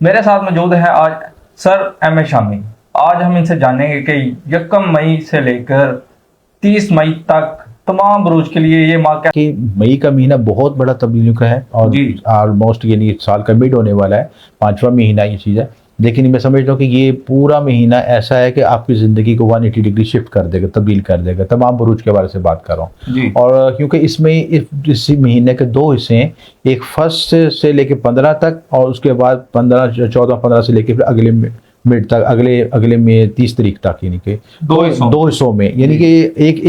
मेरे साथ मौजूद है आज सर एम ए शामी। आज हम इनसे जानेंगे कि यकम मई से लेकर 30 मई तक तमाम बरूज के लिए ये माह क्या। कि मई का महीना बहुत बड़ा तब्दीलियों का है और जी। ऑलमोस्ट यानी साल का मिड होने वाला है, 5वां महीना ये चीज़ है। लेकिन मैं समझता हूँ कि ये पूरा महीना ऐसा है कि आपकी ज़िंदगी को 180 डिग्री शिफ्ट कर देगा, तब्दील कर देगा। तमाम बुरूज के बारे से बात कर रहा हूँ। जी। और क्योंकि इसमें इस महीने के दो हिस्से हैं, एक फर्स्ट से लेके 15 तक और उसके बाद 14-15 से लेके फिर अगले मिड तक, अगले अगले में 30 तारीख तक, यानी कि दो हिस्सों में, यानी कि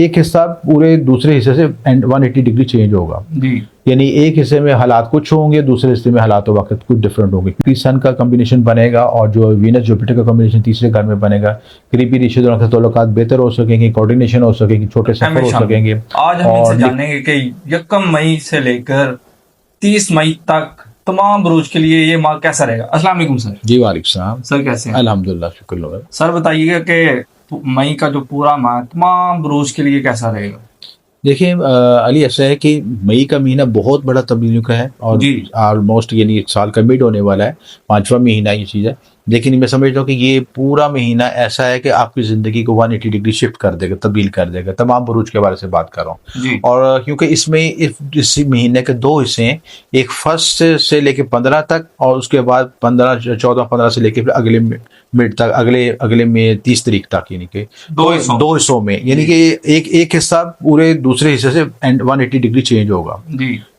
एक हिस्सा पूरे दूसरे हिस्से से 180 डिग्री चेंज होगा। जी। यानी एक हिस्से में हालात कुछ होंगे, दूसरे हिस्से में हालात वक्त कुछ डिफरेंट होंगे, क्योंकि सन का कॉम्बिनेशन बनेगा और जो वीनस जुपिटर का कॉम्बिनेशन तीसरे घर में बनेगा। करीबी रिश्तेदारों के ताल्लुकात बेहतर हो सकेंगे, कोऑर्डिनेशन हो सकेगी, छोटे सफर हो सकेंगे। आज हम इनसे जानेंगे कि यकम मई से लेकर 30 मई तक तमाम बरूज के लिए ये माह कैसा रहेगा। अस्सलाम वालेकुम सर। जी वालेकुम सलाम। सर कैसे हैं? अल्हम्दुलिल्लाह, शुक्र। सर बताइएगा कि मई का जो पूरा माह तमाम बरूज के लिए कैसा रहेगा। देखिए अली, ऐसा है कि मई का महीना बहुत बड़ा तब्दीलियों का है और ऑलमोस्ट यानी साल का मिड होने वाला है, 5वां महीना ये चीज़ है। लेकिन मैं समझता हूँ कि ये पूरा महीना ऐसा है कि आपकी ज़िंदगी को 180 डिग्री शिफ्ट कर देगा, तब्दील कर देगा। तमाम बुरूज के बारे से बात कर रहा हूँ। और क्योंकि इसमें इस महीने के दो हिस्से हैं, एक फर्स्ट से लेके 15 तक और उसके बाद 14-15 से लेके फिर अगले मिड तक, अगले में 30 तारीख तक, यानी कि दो हिस्सों में, यानी कि एक हिस्सा पूरे दूसरे हिस्से से 180 डिग्री चेंज होगा।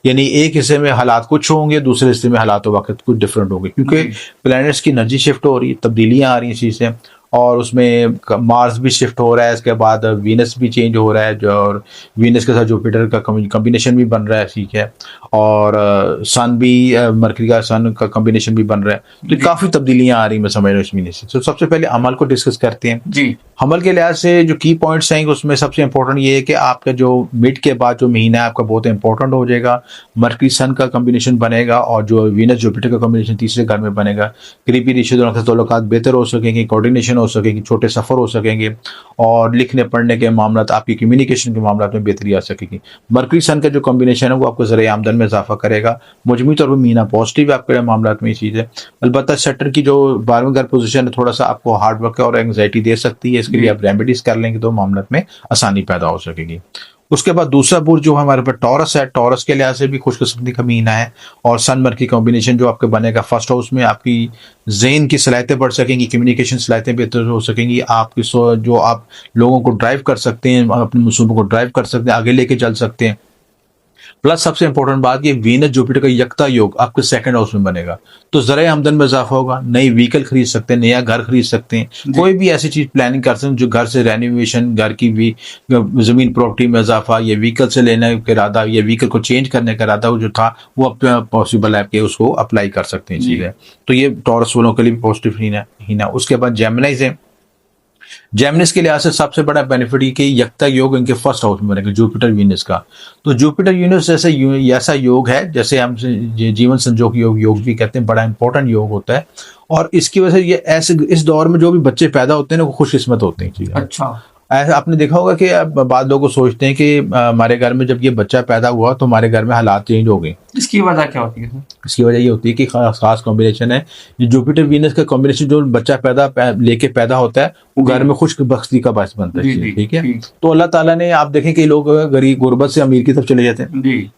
यानी एक हिस्से में हालात कुछ होंगे, दूसरे हिस्से में हालात वक्त कुछ डिफरेंट होंगे, क्योंकि प्लैनेट्स की एनर्जी शिफ्ट हो रही है, तब्दीलियां आ रही हैं इस चीज़ से। और उसमें मार्स भी शिफ्ट हो रहा है, इसके बाद वीनस भी चेंज हो रहा है, जो और वीनस के साथ जुपिटर का कॉम्बिनेशन भी बन रहा है, ठीक है। और सन भी, मरकरी का सन का कॉम्बिनेशन भी बन रहा है। तो काफ़ी तब्दीलियां आ रही हैं, मैं समझ रहा हूँ इस महीने से। तो सबसे पहले अमल को डिस्कस करते हैं। जी। हमल के लिहाज से जो की पॉइंट्स हैं उसमें सबसे इंपॉर्टेंट ये है कि आपका जो मिड के बाद जो महीना है आपका बहुत इंपॉर्टेंट हो जाएगा। मरकरी सन का कॉम्बिनेशन बनेगा और जो वीनस जुपिटर का कॉम्बिनेशन तीसरे घर में बनेगा। करीबी रिश्तेदारों के ताल्लुकात बेहतर हो सकेंगे, कोऑर्डिनेशन हो सकेगी, छोटे सफ़र हो सकेंगे और लिखने पढ़ने के मामला, आपकी कम्युनिकेशन के मामला में बेहतरी आ सकेगी। मरकरी सन का जो कॉम्बिनेशन है वो आपको ज़रिए आमदन में इजाफा करेगा। मजमूई तौर पर महीना पॉजिटिव आपके मामला में ये चीज़ है। अलबत्ता सेक्टर की जो 12वें घर पोजीशन है थोड़ा सा आपको हार्ड वर्क और एंग्जाइटी दे सकती है, इसके लिए आप रेमेडीज कर लेंगे तो मामले में आसानी पैदा हो सकेगी। उसके बाद दूसरा बुर्ज जो हमारे पास टॉरस है, टॉरस के लिहाज से भी खुशकिस्मती का महीना है और सन मर की कॉम्बिनेशन जो आपके बनेगा फर्स्ट हाउस में, आपकी ज़हन की सलाहियतें बढ़ सकेंगी, कम्युनिकेशन सलाहियतें बेहतर हो सकेंगी, आपकी जो आप लोगों को ड्राइव कर सकते हैं, अपने मनसूबों को ड्राइव कर सकते हैं, आगे लेके चल सकते हैं। प्लस सबसे इंपॉर्टेंट बात, ये वीनस जुपिटर का यकता योग आपके सेकंड हाउस में बनेगा, तो ज़रिए आमदन में इजाफा होगा। नई व्हीकल खरीद सकते हैं, नया घर खरीद सकते हैं, कोई भी ऐसी चीज़ प्लानिंग कर सकते हैं जो घर से रेनोवेशन, घर की भी ज़मीन प्रॉपर्टी में इजाफा, या व्हीकल से लेने का इरादा, या व्हीकल को चेंज करने का इरादा जो था वो अब पॉसिबल है कि उसको अप्लाई कर सकते हैं चीज़ें। तो ये टॉरस वालों के लिए भी पॉजिटिव ही ना। उसके बाद जेमिनीज है। जेमिनिस के लिहाज से सबसे बड़ा बेनिफिट ये कि यकता योग इनके फर्स्ट हाउस में बनेगा, जुपिटर वीनस का। तो जुपिटर वीनस जैसे ऐसा योग है जैसे हम जीवन संजोग योग भी कहते हैं, बड़ा इंपॉर्टेंट योग होता है। और इसकी वजह से ये ऐसे इस दौर में जो भी बच्चे पैदा होते हैं ना वो खुशकिस्मत होते हैं। अच्छा। ऐसा आपने देखा होगा कि अब बाद लोग सोचते हैं कि हमारे घर में जब ये बच्चा पैदा हुआ तो हमारे घर में हालात चेंज हो गए। इसकी वजह क्या होती है? इसकी वजह ये होती है कि खास कॉम्बिनेशन है, ये जुपिटर वीनस का कॉम्बिनेशन, जो बच्चा लेके पैदा होता है वो घर में खुशबख्ती का बायस बनता है, ठीक है। तो अल्लाह ताला ने, आप देखें कि लोग गरीब गुर्बत से अमीर की तरफ चले जाते हैं,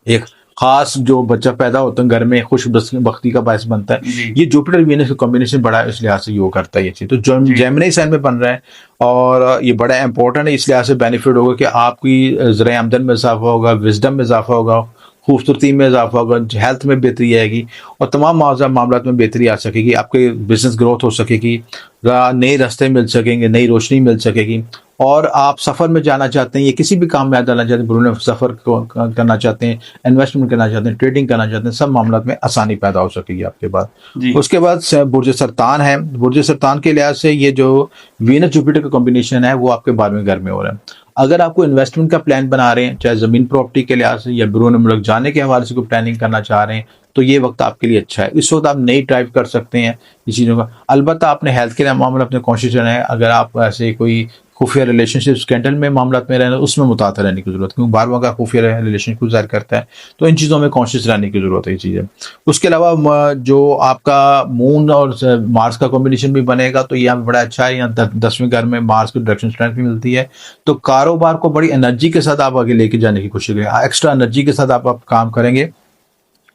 एक खास जो बच्चा पैदा होता है घर में खुशबख्ती का बायस बनता है। ये जुपिटर वीनस का कॉम्बिनेशन बड़ा इस लिहाज से योग करता है ये चीज़। तो जो जेमिनी साइन में बन रहा है और ये बड़ा इंपॉर्टेंट है, इस लिहाज से बेनिफिट होगा कि आपकी ज़रिए आमदन में इजाफा होगा, विजडम में इजाफा होगा, खूबसूरती में इजाफा होगा, हेल्थ में बेहतरी आएगी और तमाम मामला में बेहतरी आ सकेगी। आपके बिजनेस ग्रोथ हो सकेगी, नए रास्ते मिल सकेंगे, नई रोशनी मिल सकेगी। और आप सफ़र में जाना चाहते हैं या किसी भी काम में डालना चाहते हैं, बुरुन सफ़र करना चाहते हैं, इन्वेस्टमेंट करना चाहते हैं, ट्रेडिंग करना चाहते हैं, सब मामला में आसानी पैदा हो सकेगी आपके बाद। उसके बाद बुर्ज सरतान है। बुर्ज सरतान के लिहाज से ये जो वीनस जुपिटर का कॉम्बिनेशन है वो आपके 12वें घर में हो रहा है। अगर आपको इन्वेस्टमेंट का प्लान बना रहे हैं, चाहे ज़मीन प्रॉपर्टी के लिहाज से या बैरून मुल्क जाने के हवाले से कोई प्लानिंग करना चाह रहे हैं, तो ये वक्त आपके लिए अच्छा है। इस वक्त आप नई ड्राइव कर सकते हैं इस चीज़ों का। अलबत्ता आपने हेल्थ के मामले अपने कॉन्शियस रहना है। अगर आप ऐसे कोई खुफिया रिलेशनशिप स्कैंडल में मामला में रहना, उसमें मुतातर रहने की जरूरत है, क्योंकि बार बार का खुफिया रिलेशन को जाहिर करता है, तो इन चीज़ों में कॉन्शियस रहने की जरूरत है ये चीज़ें। उसके अलावा जो आपका मून और मार्स का कॉम्बिनेशन भी बनेगा, तो यहाँ पे बड़ा अच्छा है। यहाँ 10वें घर में मार्स को डायरेक्शन स्ट्रेंथ भी मिलती है, तो कारोबार को बड़ी एनर्जी के साथ आप आगे लेके जाने की कोशिश करेंगे, एक्स्ट्रा एनर्जी के साथ आप काम करेंगे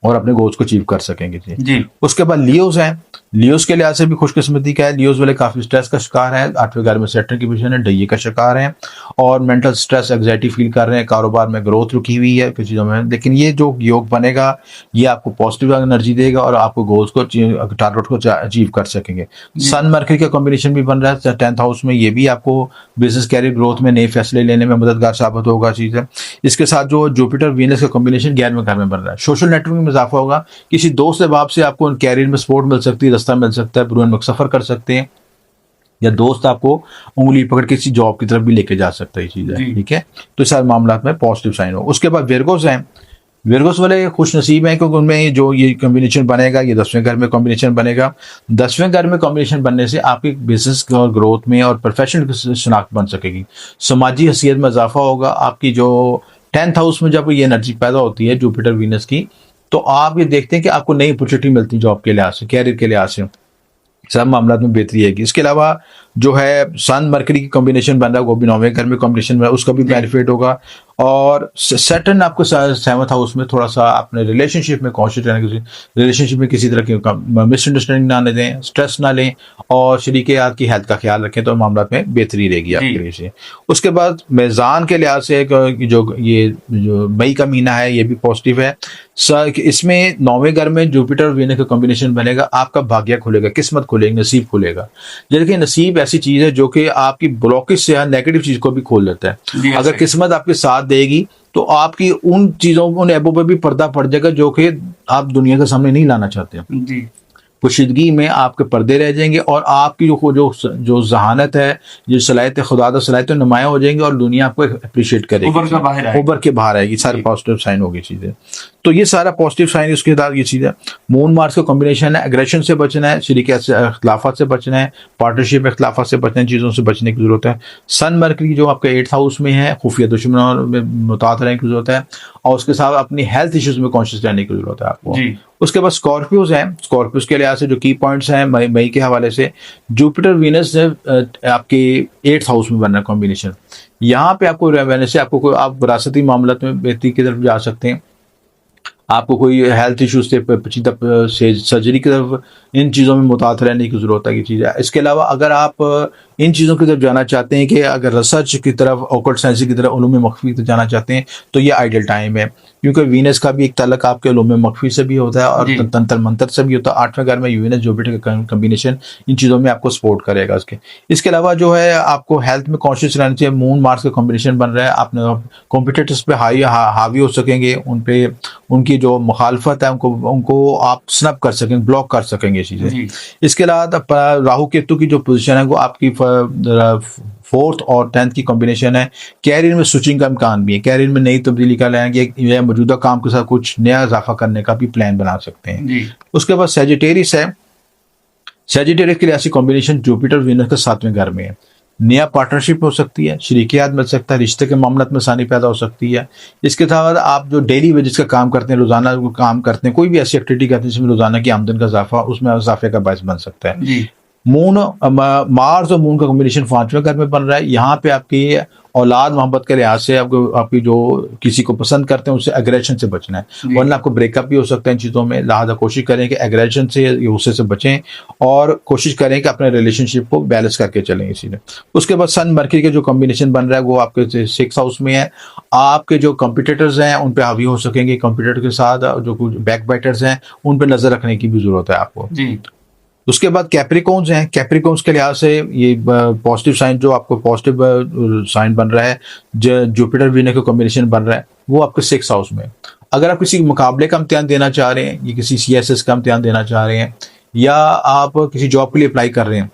और अपने गोल्स को अचीव कर सकेंगे जी। उसके बाद लियोज हैं। लियोज के लिहाज से भी खुशकिस्मती का है। लियोज वाले काफी स्ट्रेस का शिकार है। 8वें घर में सैटर्न की पोजीशन है, डये का शिकार है और मेंटल स्ट्रेस एंग्जाइटी फील कर रहे हैं। कारोबार में ग्रोथ रुकी हुई है कुछ चीजों में, लेकिन ये जो योग बनेगा ये आपको पॉजिटिव एनर्जी देगा और आपको गोल्स को टारगेट को अचीव कर सकेंगे। सन मरकरी का कॉम्बिनेशन भी बन रहा है 10th हाउस में, ये भी आपको बिजनेस कैरियर ग्रोथ में नए फैसले लेने में मददगार साबित होगा चीज है। इसके साथ जो जुपिटर वीनस का कॉम्बिनेशन 11वें घर में बन रहा है, सोशल नेटवर्किंग में इजाफा होगा। किसी दोस्त अहबाब से आपको कैरियर में सपोर्ट मिल सकती है, रास्ता मिल सकता है, बुरान में सफर कर सकते हैं, या दोस्त आपको उंगली पकड़ के किसी जॉब की तरफ भी लेके जा सकता है ये चीज है। ठीक है, तो सारे मामला में पॉजिटिव साइन हो। उसके बाद विर्गोस हैं। विर्गोस वाले खुश नसीब हैं क्योंकि उनमें जो ये कॉम्बिनेशन बनेगा, ये 10वें घर में कॉम्बिनेशन बनेगा। 10वें घर में कॉम्बिनेशन बनने से आपकी बिजनेस और ग्रोथ में और प्रोफेशनल शनाख्त बन सकेगी, समाजी हैसियत में इजाफा होगा। आपकी जो 10th हाउस में जब ये एनर्जी पैदा होती है जुपिटर वीनस की, तो आप ये देखते हैं कि आपको नई अपॉर्चुनिटी मिलती है जॉब के लिहाज से, कैरियर के लिहाज से, सब मामला में बेहतरी आएगी। इसके अलावा जो है सन मरकरी की कॉम्बिनेशन बन रहा है, वो भी 9वें घर में कॉम्बिनेशन बन रहा है, उसका भी बेनिफिट होगा। और सैटर्न आपको 7th हाउस में थोड़ा सा अपने रिलेशनशिप में कॉन्शियस रहने की, रिलेशनशिप में किसी तरह की मिसअंडरस्टैंडिंग ना दें, स्ट्रेस ना लें और शरीके हाथ की हेल्थ का ख्याल रखें, तो मामला में बेहतरी रहेगी आपके लिए से। उसके बाद मेज़ान के लिहाज से जो मई का महीना है ये भी पॉजिटिव है। इसमें 9वें घर में जुपिटर वीनस का कॉम्बिनेशन बनेगा, आपका भाग्य खुलेगा, किस्मत खुलेगी, नसीब खुलेगा। जबकि नसीब ऐसी चीज है जो कि आपकी ब्लॉकेज से नेगेटिव चीज को भी खोल देता है। अगर किस्मत आपके साथ देगी तो आपकी उन चीजों, उन ऐबों पर भी पर्दा पड़ जाएगा जो कि आप दुनिया के सामने नहीं लाना चाहते जी। पोशीदगी में आपके पर्दे रह जाएंगे और आपकी जो जहानत है, जो सलाहियत खुदा सलाहियत नुमाया हो जाएंगे और दुनिया आपको अप्रिशिएट करेगी, उभर के बाहर आएगी। सारे पॉजिटिव साइन होगी चीजें। तो ये सारा पॉजिटिव साइन, उसके साथ ये चीज़ है। मून मार्स का कॉम्बिनेशन है, एग्रेशन से बचना है, शरीक इख्तलाफात से बचना है, पार्टनरशिप इख्तलाफात से बचना है, चीज़ों से बचने की जरूरत है। सन मरकरी जो आपके 8th हाउस में है, खुफिया दुश्मनों में मुतात रहने की जरूरत है और उसके साथ अपनी हेल्थ इश्यूज में कॉन्शियस रहने की जरूरत है आपको। उसके बाद स्कॉर्पियोज हैं। स्कॉर्पियोज के लिहाज से जो की पॉइंट्स हैं मई के हवाले से, जुपिटर वीनस आपके 8th हाउस में बनना है कॉम्बिनेशन। यहाँ पे आपको रहने से आपको आप विरासती मामला में बेहतरी की तरफ जा सकते हैं। आपको कोई हेल्थ इश्यूज से सर्जरी की तरफ, इन चीज़ों में मुतात रहने की ज़रूरत है की चीज़ है। इसके अलावा अगर आप इन चीज़ों की तरफ जाना चाहते हैं कि अगर रिसर्च की तरफ, ऑकल्ट साइंस की तरफ, उलूम मख्फी की तरफ जाना चाहते हैं, तो ये आइडियल टाइम है, क्योंकि वीनस का भी एक ताल्लुक आपके उलूम मख्फी से भी होता है और तंत्र मंत्र से भी होता है। 8वें घर में वीनस जुपिटर का कॉम्बिनेशन इन चीज़ों में आपको सपोर्ट करेगा। इसके अलावा जो है आपको हेल्थ में कॉन्शियस रहना चाहिए। मून मार्स का कॉम्बिनेशन बन रहा है, आपने कॉम्पिटिटर्स पे हावी हो सकेंगे, उन पे उनकी जो मुखालफत है उनको आप स्नब कर सकेंगे, ब्लॉक कर सकेंगे चीज़ें। इसके अलावा राहु केतु की जो पोजीशन है वो आपकी 4th और 10th की कॉम्बिनेशन है। कैरियर में स्विचिंग का इम्कान भी है, कैरियर में नई तब्दीली का लाएंगे या मौजूदा काम के साथ कुछ नया इजाफा करने का भी प्लान बना सकते हैं। उसके बाद सैजिटेरियस है। सैजिटेरियस के लिए कॉम्बिनेशन जुपिटर वीनस का 7वें घर में है। नया पार्टनरशिप हो सकती है, शरीकियात मिल सकता है, रिश्ते के मामला में आसानी पैदा हो सकती है। इसके साथ आप जो डेली वेजेस का काम करते हैं, रोजाना काम करते हैं, कोई भी ऐसी एक्टिविटी करते हैं जिसमें रोजाना की आमदन का इजाफा, उसमें इजाफे का बायस बन सकता है। मून मार्स और मून का कॉम्बिनेशन 5वें घर में बन रहा है। यहाँ पे आपकी औलाद मोहब्बत के लिहाज से आपकी जो किसी को पसंद करते हैं उससे एग्रेशन से बचना है, वरना आपको ब्रेकअप भी हो सकता है इन चीज़ों में। लिहाजा कोशिश करें कि एग्रेशन से, गुस्से से बचें और कोशिश करें कि अपने रिलेशनशिप को बैलेंस करके चलें इसी में। उसके बाद सन मरकरी के जो कॉम्बिनेशन बन रहा है वो आपके 6th हाउस में है। आपके जो कॉम्पिटिटर्स हैं उन पे हावी हो सकेंगे, कंप्यूटर के साथ जो कुछ बैक बाइटर्स हैं उन पे नजर रखने की भी जरूरत है आपको जी। उसके बाद कैप्रिकॉन्स हैं। कैप्रिकॉन्स के लिहाज से ये पॉजिटिव साइन, जो आपको पॉजिटिव साइन बन रहा है, जुपिटर वीनस का कॉम्बिनेशन बन रहा है, वो आपके 6th हाउस में। अगर आप किसी मुकाबले का इम्तिहान देना चाह रहे हैं, या किसी CSS का इम्तिहान देना चाह रहे हैं, या आप किसी जॉब के लिए अप्लाई कर रहे हैं,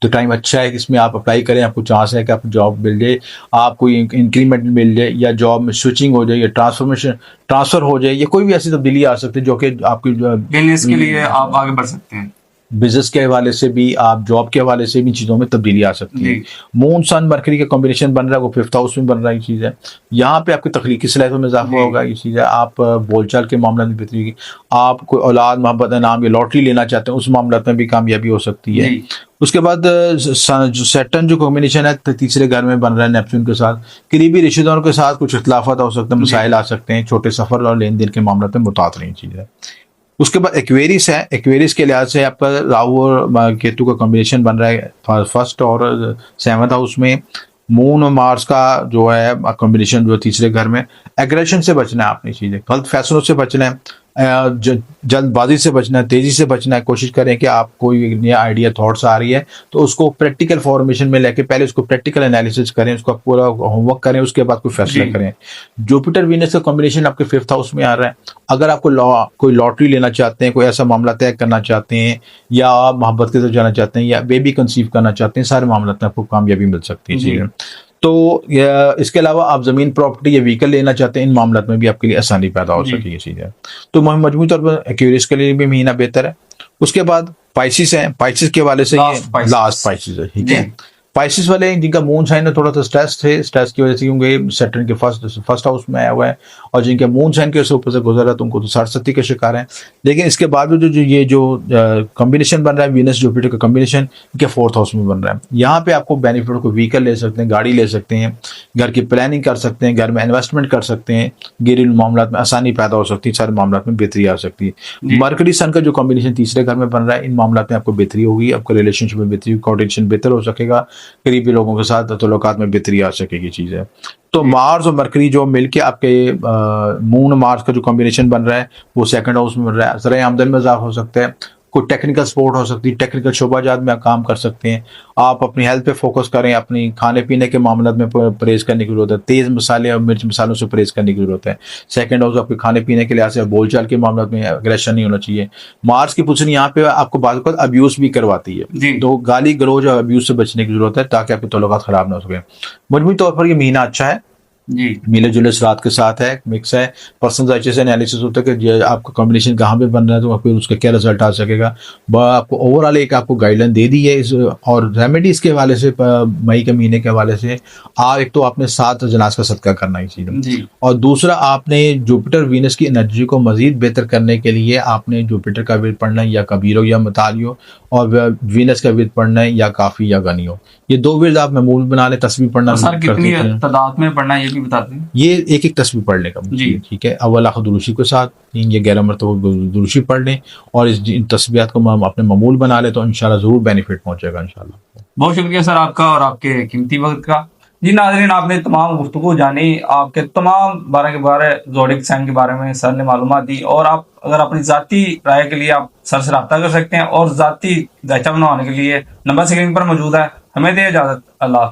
तो टाइम अच्छा है कि इसमें आप अप्लाई करें, आपको चांस है कि आपको जॉब मिल जाए, आपको इंक्रीमेंट मिल जाए, या जॉब में स्विचिंग हो जाए, या ट्रांसफ़र हो जाए, या कोई भी ऐसी तब्दीली आ सकती है जो कि आपकी बिजनेस के लिए आप आगे बढ़ सकते हैं। बिजनेस के हवाले से भी, आप जॉब के हवाले से भी चीज़ों में तब्दीली आ सकती है। जी। मून सन मरकरी का कॉम्बिनेशन बन रहा है, वो 5th हाउस में बन रहा है, ये चीज़ है। यहाँ पे आपकी तख्लीकी सलाहियतों में इजाफा जी। होगा, ये चीज़ है। आप बोलचाल के मामला में बेहतरी होगी, आप कोई औलाद, मोहब्बत, इनाम या लॉटरी लेना चाहते हैं, उस मामला में भी कामयाबी हो सकती है। जी। उसके बाद जो सैटर्न जो कॉम्बिनेशन है तीसरे घर में बन रहा है नेपच्यून के साथ, करीबी रिश्तेदारों के साथ कुछ इख्तिलाफात हो सकते हैं, मसाइल आ सकते हैं, छोटे सफ़र और लेन देन के मामले में मुताद नहीं चीज़ है। उसके बाद एक्वेरियस है, एक्वेरियस के लिहाज से आपका राहु और केतु का कॉम्बिनेशन बन रहा है 1st और 7th हाउस में। मून और मार्स का जो है कॉम्बिनेशन जो तीसरे घर में। एग्रेशन से बचना है आपने, चीज़ें गलत फैसलों से बचना है, जल्दबाजी से बचना है, तेज़ी से बचना है। कोशिश करें कि आप कोई नया आइडिया थॉट्स आ रही है तो उसको प्रैक्टिकल फॉर्मेशन में लेके पहले उसको प्रैक्टिकल एनालिसिस करें, उसका पूरा होमवर्क करें, उसके बाद कोई फैसला जी। करें। जुपिटर वीनस का कॉम्बिनेशन आपके 5th हाउस में आ रहा है। अगर आपको कोई लॉटरी लेना चाहते हैं, कोई ऐसा मामला तय करना चाहते हैं, या आप मोहब्बत की तरफ जाना चाहते हैं, या बेबी कंसीव करना चाहते हैं, सारे मामलों में आपको कामयाबी मिल सकती है। जी। चीज़ें तो इसके अलावा आप ज़मीन, प्रॉपर्टी या व्हीकल लेना चाहते हैं, इन मामलों में भी आपके लिए आसानी पैदा हो जी। सके, ये चीज़ है। तो मजमूई तौर पर एक्वेरियस के लिए भी महीना बेहतर है। उसके बाद पाइसिस है, पाइसिस के वाले से ये लास्ट पाइसिस है, ठीक है। पाइसिस वाले जिनका मून साइन है थोड़ा सा स्ट्रेस थे, स्ट्रेस की वजह से, क्योंकि सैटर्न के फर्स्ट हाउस में आया हुआ है, और जिनके मून साइन के ऊपर से गुजरा तो उनको तो 60 के शिकार हैं। लेकिन इसके बावजूद जो ये जो कॉम्बिनेशन बन रहा है वीनस जुपिटर का कॉम्बिनेशन, इनके 4th हाउस में बन रहा है। यहाँ पे आपको बेनिफिट को व्हीकल ले सकते हैं, गाड़ी ले सकते हैं, घर की प्लानिंग कर सकते हैं, घर में इन्वेस्टमेंट कर सकते हैं, घरेलू मामला में आसानी पैदा हो सकती है, सारे मामला में बेहतरी आ सकती है। मरकरी सन का जो कॉम्बिनेशन तीसरे घर में बन रहा है, इन मामला में आपको बेहतरी होगी, आपको रिलेशनशिप में बेहतरी, कोऑर्डिनेशन बेहतर हो सकेगा, करीबी लोगों के साथ तल्लुकात में बेहतरी आ सकेगी, चीज़ है। तो मार्स और मरकरी जो मिलके आपके मून मार्स का जो कॉम्बिनेशन बन रहा है वो 2nd हाउस में बन रहा है। ज़रा आमदन में इजाफा हो सकता है, कोई टेक्निकल सपोर्ट हो सकती है, टेक्निकल शोबाजात में आप काम कर सकते हैं। आप अपनी हेल्थ पे फोकस करें, अपनी खाने पीने के मामलों में परहेज करने की जरूरत है, तेज़ मसाले और मिर्च मसालों से परहेज करने की जरूरत है। 2nd हाउस आपके खाने पीने के लिहाज से, बोलचाल के मामलों में एग्रेशन नहीं होना चाहिए। मार्स की पोजीशन यहाँ पे आपको बाज़ वक़्त अब्यूज़ भी करवाती है, तो गाली गलौज और अब्यूज़ से बचने की जरूरत है ताकि आपके तल्लुकात ख़राब ना हो सके। मजमूई तौर पर ये महीना अच्छा है, जी। मिले जुले रात के साथ है, मिक्स है। पर्सन अच्छे से एनालिसिस होता है कि आपका कॉम्बिनेशन कहाँ पे बन रहा है, तो आपको उसका क्या रिजल्ट आ सकेगा। आपको ओवरऑल एक आपको गाइडलाइन दे दी है इस, और रेमेडीज के हवाले से मई के महीने के हवाले से एक तो आपने 7 जनाज का सदका करना ही चाहिए, और दूसरा आपने जुपिटर वीनस की एनर्जी को मजीद बेहतर करने के लिए आपने जुपिटर का विर्द पढ़ना है, या कबीरो या मतालियो, और वीनस का विर्द पढ़ना है, या काफ़ी या गनियो। ये 2 विर्द आप मामूल बना लें, तस्वीर पढ़ना। सर कितनी तादाद में पढ़ना है ये भी बताते हैं? ये एक तस्वीर पढ़ लें जी, ठीक है। अव्वल आखिर दुरूशी के साथ ये 11 मरतबा दुरूशी पढ़ लें, और इन तस्बीहात को अपने मामूल बना लें, तो इंशाल्लाह ज़रूर बेनिफिट पहुंचेगा इंशाल्लाह। बहुत शुक्रिया सर आपका और आपके कीमती वक्त का। जी नाज़रीन, आपने तमाम गुफ्तगू जानी, आपके तमाम 12 के 12 ज़ोडिक साइन के बारे में सर ने मालूमात दी, और आप अगर अपनी ज़ाती राय के लिए आप सर से रब्ता कर सकते हैं, और ज़ाती जायचा बनवाने के लिए नंबर स्क्रीन पर मौजूद है। हमें दे इजाज़त, अल्लाह।